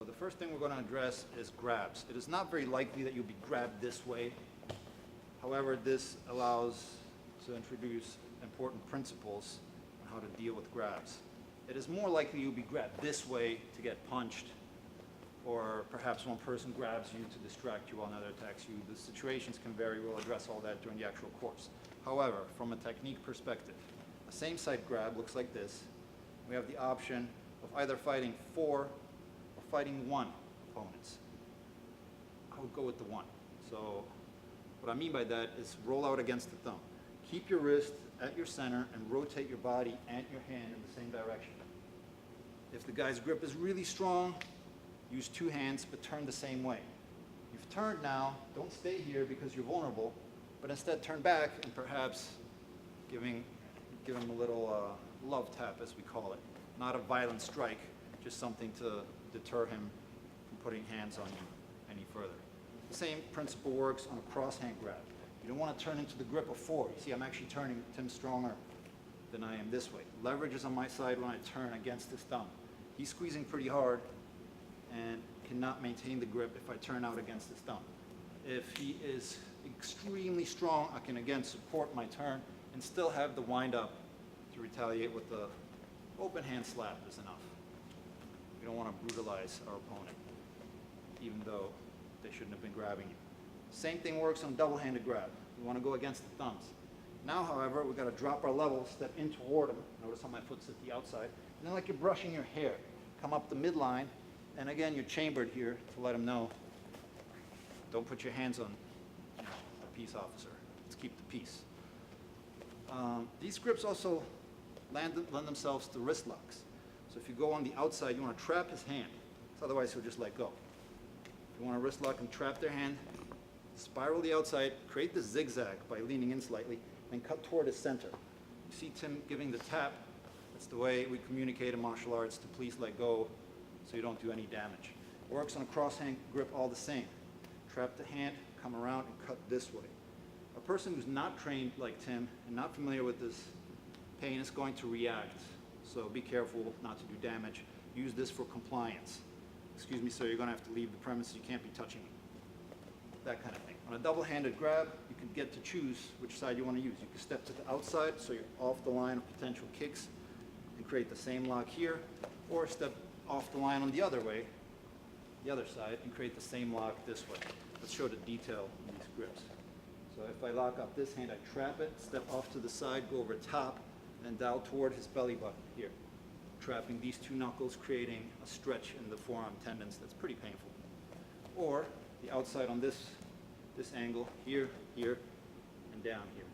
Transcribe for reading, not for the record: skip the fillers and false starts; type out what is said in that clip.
the first thing we're going to address is grabs. It is not very likely that you'll be grabbed this way. However, this allows to introduce important principles on how to deal with grabs. It is more likely you'll be grabbed this way to get punched, or perhaps one person grabs you to distract you while another attacks you. The situations can vary. We'll address all that during the actual course. However, from a technique perspective, a same side grab looks like this. We have the option of either fighting 4 or fighting 1 opponents. I would go with the 1. So what I mean by that is roll out against the thumb. Keep your wrist at your center and rotate your body and your hand in the same direction. If the guy's grip is really strong, use 2 hands, but turn the same way. You've turned now, don't stay here because you're vulnerable, but instead turn back and perhaps give him a little love tap, as we call it. Not a violent strike, just something to deter him from putting hands on you any further. The same principle works on a cross hand grab. You don't want to turn into the grip of 4. You see, I'm actually turning. Tim's stronger than I am this way. Leverage is on my side when I turn against his thumb. He's squeezing pretty hard and cannot maintain the grip if I turn out against his thumb. If he is extremely strong, I can again support my turn and still have the wind up to retaliate with the open hand slap is enough. We don't want to brutalize our opponent, even though they shouldn't have been grabbing you. Same thing works on double-handed grab. We want to go against the thumbs. Now, however, we've got to drop our level, step in toward him. Notice how my foot's at the outside. And then like you're brushing your hair, come up the midline, and again, you're chambered here to let him know, don't put your hands on a peace officer. Let's keep the peace. These grips also lend themselves to wrist locks. So if you go on the outside, you want to trap his hand. So otherwise, he'll just let go. If you want to wrist lock and trap their hand, spiral the outside, create the zigzag by leaning in slightly, and cut toward his center. You see Tim giving the tap. That's the way we communicate in martial arts, to please let go so you don't do any damage. It works on a cross hand grip all the same. Trap the hand, come around, and cut this way. A person who's not trained like Tim and not familiar with this pain is going to react. So be careful not to do damage. Use this for compliance. Excuse me, sir, you're going to have to leave the premises. You can't be touching me. That kind of thing. On a double-handed grab, you can get to choose which side you want to use. You can step to the outside so you're off the line of potential kicks and create the same lock here, or step off the line on the other way, the other side, and create the same lock this way. Let's show the detail in these grips. So if I lock up this hand, I trap it, step off to the side, go over top, and dial toward his belly button here. Trapping these 2 knuckles, creating a stretch in the forearm tendons that's pretty painful. Or the outside on this angle, here, and down here.